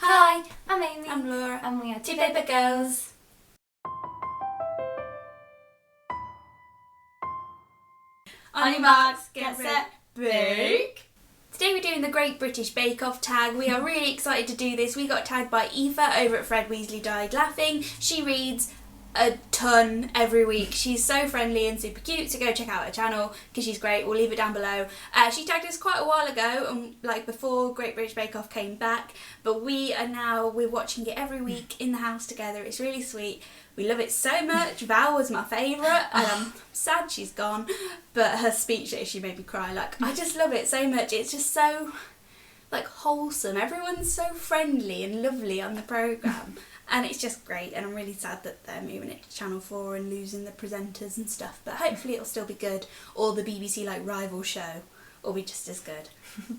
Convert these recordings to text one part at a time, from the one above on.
Hi, I'm Amy. I'm Laura. And we are TwoPaperGirls. On your marks, get set, bake! Today we're doing the Great British Bake Off tag. We are really excited to do this. We got tagged by Aoife over at FredWeasleydiedlaughing. She reads a ton every week. She's so friendly and super cute, so go check out her channel because she's great. We'll leave it down below. She tagged us quite a while ago, like before Great British Bake Off came back, but we're watching it every week in the house together. It's really sweet. We love it so much. Val was my favourite, and I'm sad she's gone, but her speech she made me cry. Like, I just love it so much. It's just so like wholesome. Everyone's so friendly and lovely on the programme. And it's just great, and I'm really sad that they're moving it to Channel 4 and losing the presenters and stuff, but hopefully it'll still be good, or the BBC like rival show will be just as good.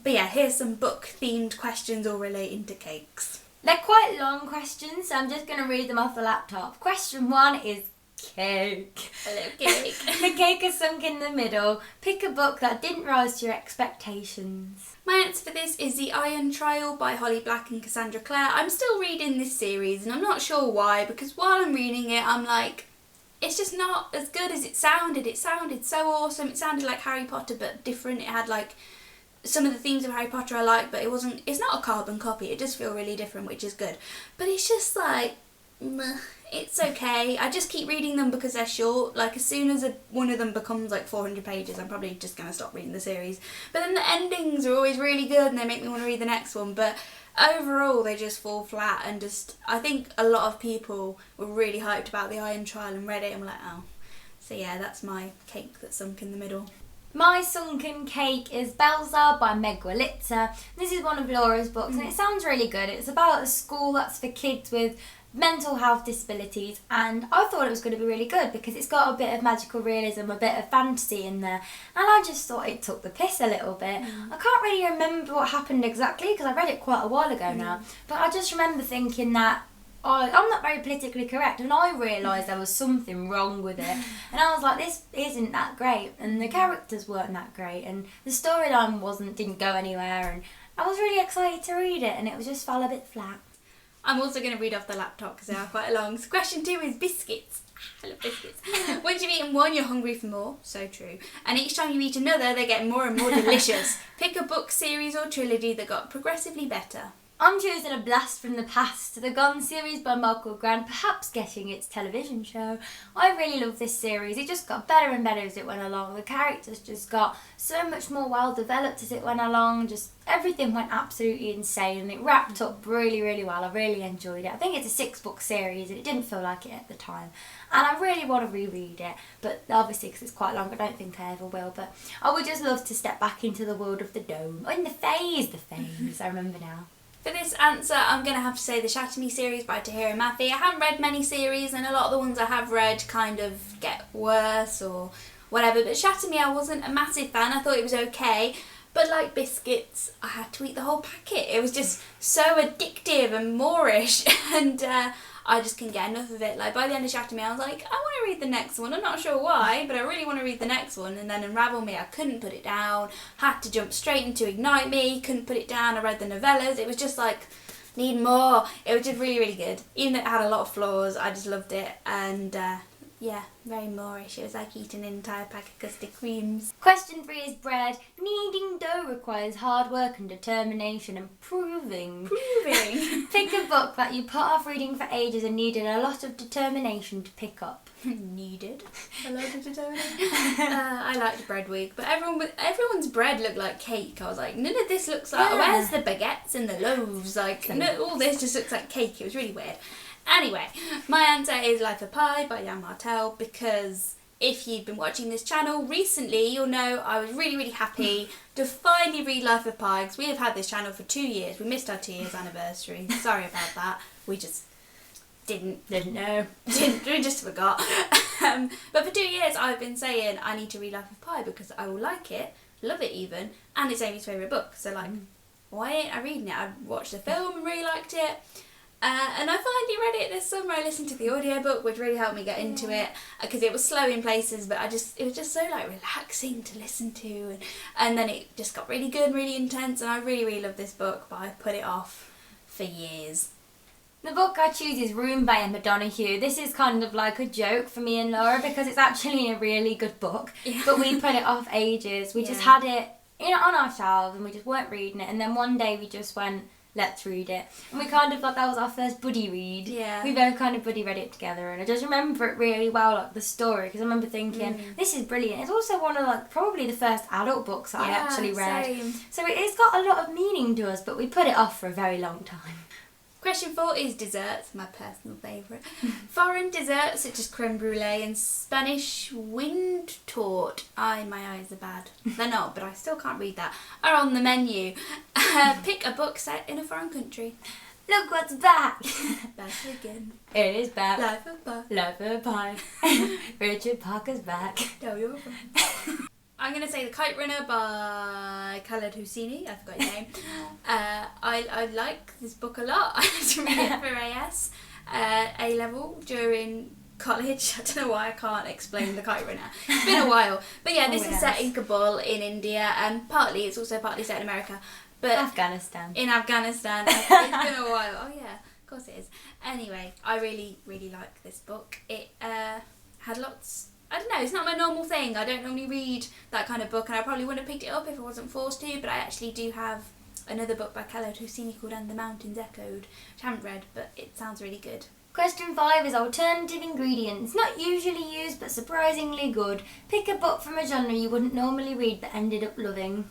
But yeah, here's some book themed questions all relating to cakes. They're quite long questions, so I'm just going to read them off the laptop. Question 1 is cake. Hello, cake. The cake is sunk in the middle. Pick a book that didn't rise to your expectations. My answer for this is The Iron Trial by Holly Black and Cassandra Clare. I'm still reading this series and I'm not sure why, because while I'm reading it I'm like, it's just not as good as it sounded. It sounded so awesome. It sounded like Harry Potter but different. It had like some of the themes of Harry Potter I like, but it's not a carbon copy. It does feel really different, which is good. But it's just like, meh. It's okay. I just keep reading them because they're short. Like, as soon as one of them becomes like 400 pages, I'm probably just going to stop reading the series. But then the endings are always really good and they make me want to read the next one. But overall, they just fall flat, and just, I think a lot of people were really hyped about the Iron Trial and read it and were like, oh. So yeah, that's my cake that's sunk in the middle. My sunken cake is Belzar by Meg Wolitzer. This is one of Laura's books and it sounds really good. It's about a school that's for kids with mental health disabilities, and I thought it was going to be really good because it's got a bit of magical realism, a bit of fantasy in there, and I just thought it took the piss a little bit. I can't really remember what happened exactly because I read it quite a while ago now, but I just remember thinking that I'm not very politically correct, and I realised there was something wrong with it, and I was like, this isn't that great, and the characters weren't that great, and the storyline didn't go anywhere, and I was really excited to read it, and it just fell a bit flat. I'm also going to read off the laptop because they are quite long. So question 2 is biscuits. I love biscuits. Once you've eaten one, you're hungry for more. So true. And each time you eat another, they get more and more delicious. Pick a book series or trilogy that got progressively better. I'm choosing A Blast from the Past, the Gone series by Michael Grant, perhaps getting its television show. I really love this series. It just got better and better as it went along. The characters just got so much more well developed as it went along. Just everything went absolutely insane, and it wrapped up really, really well. I really enjoyed it. I think it's a 6-book series and it didn't feel like it at the time. And I really want to reread it, but obviously because it's quite long I don't think I ever will. But I would just love to step back into the world of the dome. In the phase, I remember now. For this answer, I'm going to have to say the Shatter Me series by Tahira Mafi. I haven't read many series, and a lot of the ones I have read kind of get worse or whatever, but Shatter Me I wasn't a massive fan. I thought it was okay, but like Biscuits, I had to eat the whole packet. It was just so addictive and Moorish, and I just couldn't get enough of it. Like, by the end of Shatter Me, I was like, I want to read the next one. I'm not sure why, but I really want to read the next one. And then Unravel Me, I couldn't put it down. Had to jump straight into Ignite Me, couldn't put it down. I read the novellas. It was just like, need more. It was just really, really good. Even though it had a lot of flaws, I just loved it. And yeah, very Moorish. It was like eating an entire pack of custard creams. Question 3 is bread. Kneading dough requires hard work and determination and proving. Pick a book that you put off reading for ages and needed a lot of determination to pick up. Needed a lot of determination. I liked Bread Week, but everyone's bread looked like cake. I was like, none of this looks like, where's the baguettes and the loaves? Like, all this just looks like cake. It was really weird. Anyway, my answer is Life of Pi by Jan Martel, because if you've been watching this channel recently, you'll know I was really, really happy to finally read Life of Pi, because we have had this channel for 2 years. We missed our 2 years anniversary. Sorry about that. We just didn't know. We just forgot. But for 2 years I've been saying I need to read Life of Pi because I will like it, love it even, and it's Amy's favourite book. So like, why ain't I reading it? I watched the film and really liked it. And I finally read it this summer. I listened to the audiobook, which really helped me get into it, because it was slow in places, but it was just so like relaxing to listen to, and then it just got really good and really intense, and I really, really love this book, but I put it off for years. The book I choose is Room by Emma Donoghue. This is kind of like a joke for me and Laura because it's actually a really good book, but we put it off ages. We just had it on our shelves and we just weren't reading it, and then one day we just went, let's read it. And we kind of thought that was our first buddy read. Yeah. We both kind of buddy read it together, and I just remember it really well, like the story, because I remember thinking, this is brilliant. It's also one of like probably the first adult books that I actually read. Same. So it's got a lot of meaning to us, but we put it off for a very long time. Question 4 is desserts, my personal favourite. Foreign desserts such as crème brûlée and Spanish Windtorte. My eyes are bad. They're not, but I still can't read that. Are on the menu. Pick a book set in a foreign country. Look what's back! Back again. It is back. Life of Pi. Life of Pi. Richard Parker's back. Tell your friends. I'm going to say The Kite Runner by Khaled Hosseini. I forgot his name. I like this book a lot. I had to read it for AS, A-level, during college. I don't know why I can't explain The Kite Runner. It's been a while. But yeah, this is set in Kabul in India, and it's also partly set in America. But Afghanistan. In Afghanistan. It's been a while. Oh yeah, of course it is. Anyway, I really, really like this book. It had lots... I don't know, it's not my normal thing. I don't normally read that kind of book, and I probably wouldn't have picked it up if I wasn't forced to, but I actually do have another book by Khaled Hosseini called And the Mountains Echoed, which I haven't read, but it sounds really good. Question 5 is alternative ingredients. Not usually used, but surprisingly good. Pick a book from a genre you wouldn't normally read, but ended up loving.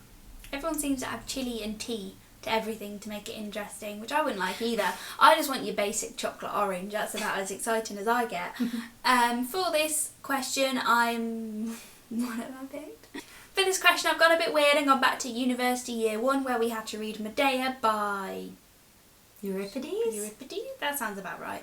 Everyone seems to add chilli and tea to everything to make it interesting, which I wouldn't like either. I just want your basic chocolate orange. That's about as exciting as I get. For this question, what have I picked? For this question, I've gone a bit weird and gone back to university year 1, where we had to read Medea by Euripides? That sounds about right.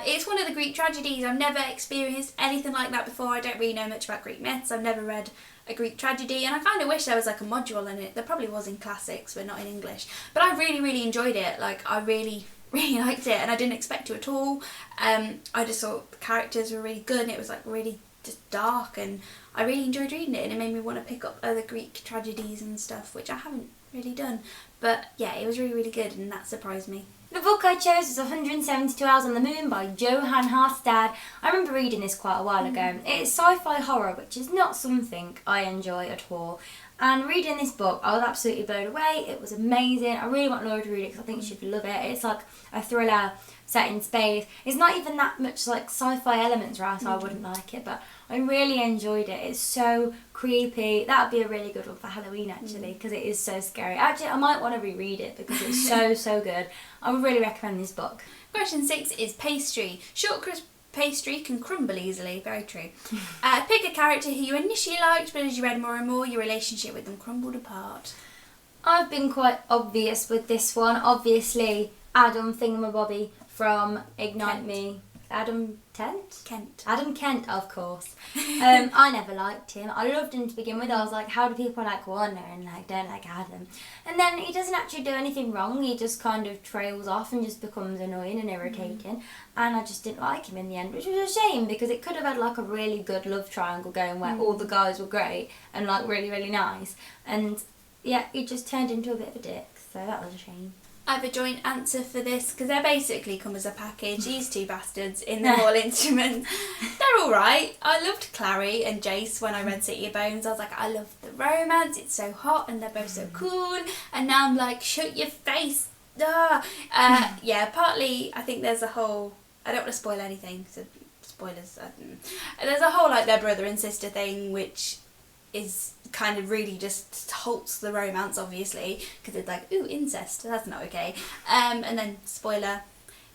It's one of the Greek tragedies. I've never experienced anything like that before. I don't really know much about Greek myths. I've never read a Greek tragedy, and I kind of wish there was like a module in it. There probably was in classics, but not in English. But I really, really enjoyed it. Like, I really, really liked it, and I didn't expect to at all. I just thought the characters were really good, and it was like really just dark, and I really enjoyed reading it, and it made me want to pick up other Greek tragedies and stuff, which I haven't really done. But yeah, it was really, really good, and that surprised me. The book I chose was 172 Hours on the Moon by Johann Harstad. I remember reading this quite a while ago. It's sci-fi horror, which is not something I enjoy at all. And reading this book, I was absolutely blown away. It was amazing. I really want Laura to read it because I think she'd love it. It's like a thriller set in space. It's not even that much like sci-fi elements, right? So I wouldn't like it, but I really enjoyed it. It's so creepy. That would be a really good one for Halloween, actually, because it is so scary. Actually, I might want to reread it because it's so good. I would really recommend this book. Question 6 is pastry. Short, crisp pastry can crumble easily. Very true. Pick a character who you initially liked, but as you read more and more, your relationship with them crumbled apart. I've been quite obvious with this one. Obviously, Adam Thingamabobby from Ignite Kent. Me. Adam Kent. Adam Kent, of course. I never liked him. I loved him to begin with. I was like, how do people like Warner and like don't like Adam? And then he doesn't actually do anything wrong. He just kind of trails off and just becomes annoying and irritating. And I just didn't like him in the end, which was a shame because it could have had like a really good love triangle going where all the guys were great and like really, really nice. And yeah, he just turned into a bit of a dick. So that was a shame. I have a joint answer for this because they basically come as a package. These two bastards in the Hall Instruments. They're alright. I loved Clary and Jace when I read City of Bones. I was like, I love the romance. It's so hot and they're both so cool. And now I'm like, shut your face. Yeah, partly I think there's a whole... I don't want to spoil anything. So spoilers. There's a whole like their brother and sister thing which is kind of really just halts the romance, obviously, because it's like, ooh, incest, that's not okay. And then, spoiler,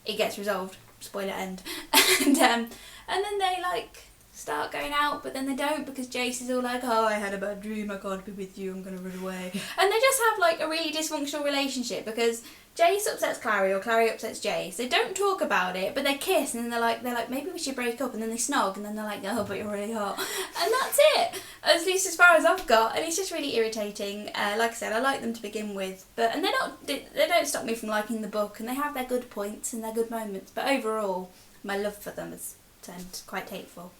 it gets resolved, spoiler end. And then they like start going out, but then they don't because Jace is all like, oh, I had a bad dream, I can't be with you, I'm gonna run away. And they just have like a really dysfunctional relationship because Jace upsets Clary or Clary upsets Jace. They don't talk about it, but they kiss and then they're like, maybe we should break up, and then they snog and then they're like, oh, but you're really hot. And that's it, at least as far as I've got, and it's just really irritating. Like I said, I like them to begin with, but and they don't stop me from liking the book, and they have their good points and their good moments, but overall, my love for them has turned quite hateful.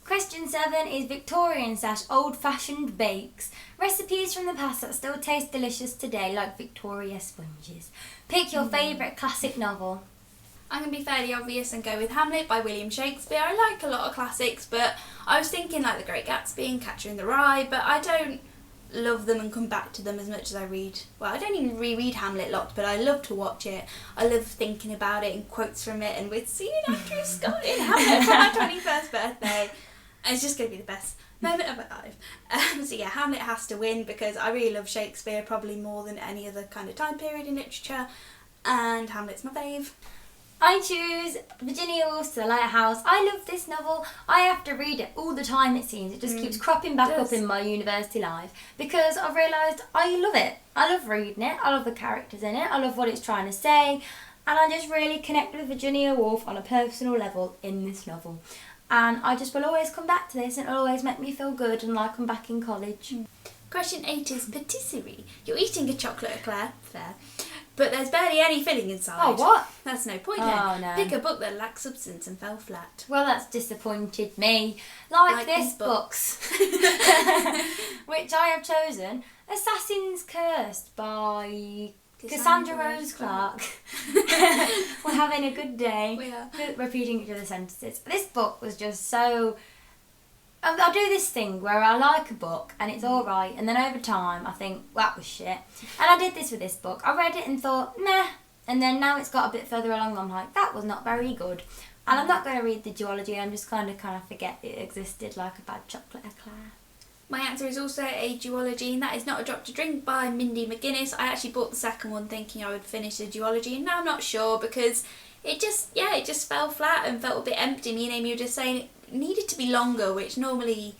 Question 7 is Victorian / old-fashioned bakes. Recipes from the past that still taste delicious today, like Victoria sponges. Pick your favourite classic novel. I'm going to be fairly obvious and go with Hamlet by William Shakespeare. I like a lot of classics, but I was thinking like The Great Gatsby and Catcher in the Rye, but I don't love them and come back to them as much as I read. Well, I don't even reread Hamlet a lot, but I love to watch it. I love thinking about it and quotes from it, and with seeing Andrew Scott in Hamlet for my 21st birthday. It's just going to be the best moment of my life. So yeah, Hamlet has to win because I really love Shakespeare, probably more than any other kind of time period in literature, and Hamlet's my fave. I choose Virginia Woolf's The Lighthouse. I love this novel. I have to read it all the time, it seems. It just keeps cropping back up in my university life because I've realised I love it. I love reading it. I love the characters in it. I love what it's trying to say. And I just really connect with Virginia Woolf on a personal level in this novel. And I just will always come back to this and it'll always make me feel good and like I'm back in college. Question 8 is Patisserie. You're eating a chocolate eclair, fair, but there's barely any filling inside. Oh, what? That's no point then. No. Pick a book that lacks substance and fell flat. Well, that's disappointed me. Like this books. Which I have chosen. Assassin's Cursed by Cassandra Rose Clark. We're having a good day. We are. Repeating each other's sentences. This book was just so... I do this thing where I like a book and it's alright, and then over time I think, well, that was shit. And I did this with this book. I read it and thought, meh. And then now it's got a bit further along, I'm like, that was not very good. And I'm not going to read the duology, I'm just kind of forget it existed, like a bad chocolate eclair. My answer is also a duology, and that is Not a Drop to Drink by Mindy McGuinness. I actually bought the second one thinking I would finish the duology, and now I'm not sure because it just fell flat and felt a bit empty. Me and Amy were just saying it needed to be longer, which normally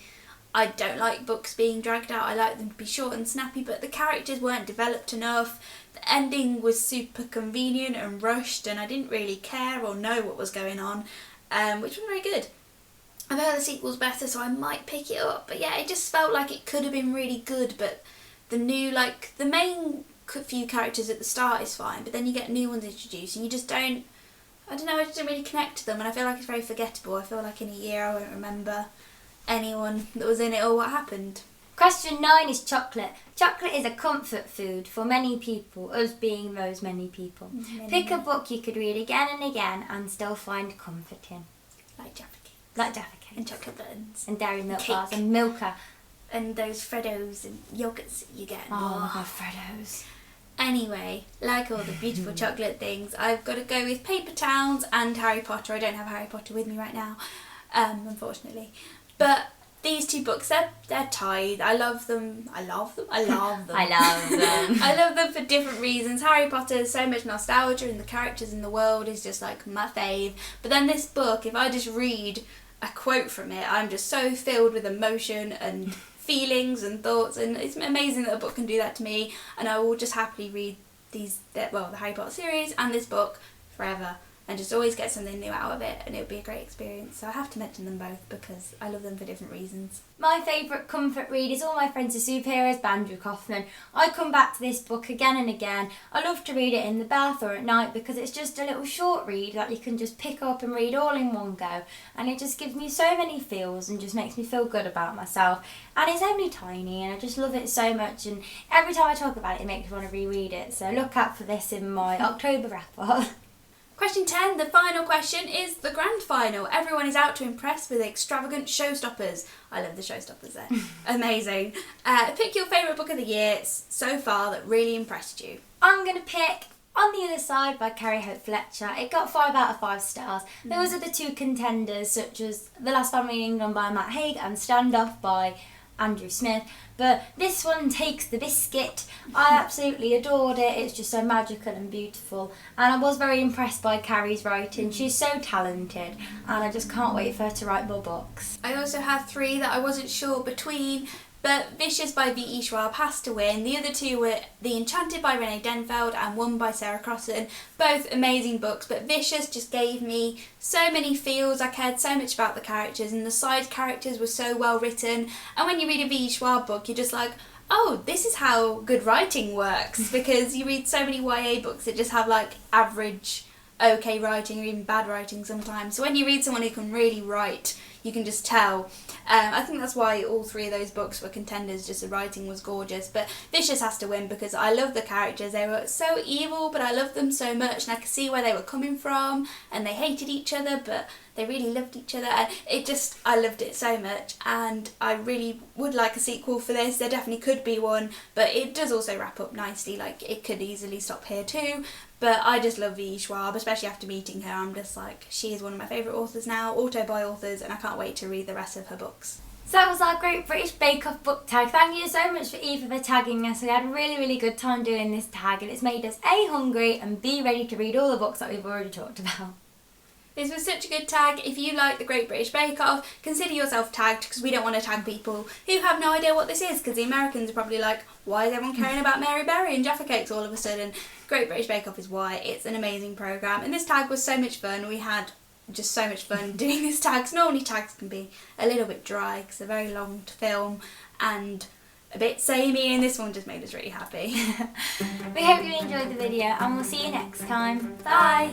I don't like books being dragged out. I like them to be short and snappy, but the characters weren't developed enough. The ending was super convenient and rushed, and I didn't really care or know what was going on, which was very good. I've heard the sequel's better, so I might pick it up. But yeah, it just felt like it could have been really good, but the main few characters at the start is fine, but then you get new ones introduced and you just don't, I just don't really connect to them, and I feel like it's very forgettable. I feel like in a year I won't remember anyone that was in it or what happened. Question 9 is chocolate. Chocolate is a comfort food for many people, us being those many people. Pick a book you could read again and again and still find comfort in. Like Jaffa Cake. Like Jaffa Cake. And chocolate buns. And dairy milk Cake. bars and Milka. And those Freddos and yogurts that you get. Oh my god, Freddos. Anyway, like all the beautiful chocolate things, I've got to go with Paper Towns and Harry Potter. I don't have Harry Potter with me right now, unfortunately. But these two books, they're tied. I love them. I love them. I love them. I love them for different reasons. Harry Potter has so much nostalgia, and the characters in the world is just like my fave. But then this book, if I just read a quote from it, I'm just so filled with emotion and feelings and thoughts, and it's amazing that a book can do that to me, and I will just happily read the Harry Potter series and this book forever and just always get something new out of it, and it would be a great experience. So I have to mention them both because I love them for different reasons. My favourite comfort read is All My Friends Are Superheroes by Andrew Kaufman. I come back to this book again and again. I love to read it in the bath or at night because it's just a little short read that you can just pick up and read all in one go, and it just gives me so many feels and just makes me feel good about myself. And it's only tiny and I just love it so much, and every time I talk about it, it makes me want to reread it. So look out for this in my October wrap-up. Question 10, the final question, is the grand final. Everyone is out to impress with extravagant showstoppers. I love the showstoppers there. Amazing. Pick your favourite book of the year so far that really impressed you. I'm going to pick On the Other Side by Carrie Hope Fletcher. It got 5 out of 5 stars. There was other 2 contenders such as The Last Family in England by Matt Haig and Stand Off by Andrew Smith, but this one takes the biscuit. I absolutely adored it. It's just so magical and beautiful, and I was very impressed by Carrie's writing. She's so talented, and I just can't wait for her to write more books. I also had 3 that I wasn't sure between, but Vicious by V.E. Schwab has to win. The other 2 were The Enchanted by Renee Denfeld and One by Sarah Crossan. Both amazing books, but Vicious just gave me so many feels. I cared so much about the characters, and the side characters were so well written. And when you read a V.E. Schwab book, you're just like, oh, this is how good writing works, because you read so many YA books that just have like average okay writing or even bad writing sometimes. So when you read someone who can really write, you can just tell. I think that's why all 3 of those books were contenders, just the writing was gorgeous. But Vicious has to win because I love the characters. They were so evil, but I loved them so much, and I could see where they were coming from, and they hated each other, but they really loved each other, and I loved it so much, and I really would like a sequel for this. There definitely could be one, but it does also wrap up nicely. Like, it could easily stop here too. But I just love V. Schwab, especially after meeting her. I'm just like, she is one of my favourite authors now, auto-buy authors, and I can't wait to read the rest of her books. So that was our Great British Bake Off book tag. Thank you so much for Aoife for tagging us. We had a really, really good time doing this tag, and it's made us A, hungry, and B, ready to read all the books that we've already talked about. This was such a good tag. If you like the Great British Bake Off, consider yourself tagged, because we don't want to tag people who have no idea what this is, because the Americans are probably like, why is everyone caring about Mary Berry and Jaffa Cakes all of a sudden? Great British Bake Off is why. It's an amazing programme, and this tag was so much fun. We had just so much fun doing this tag, 'cause normally tags can be a little bit dry because they're very long to film and a bit samey, and this one just made us really happy. We hope you enjoyed the video, and we'll see you next time. Bye!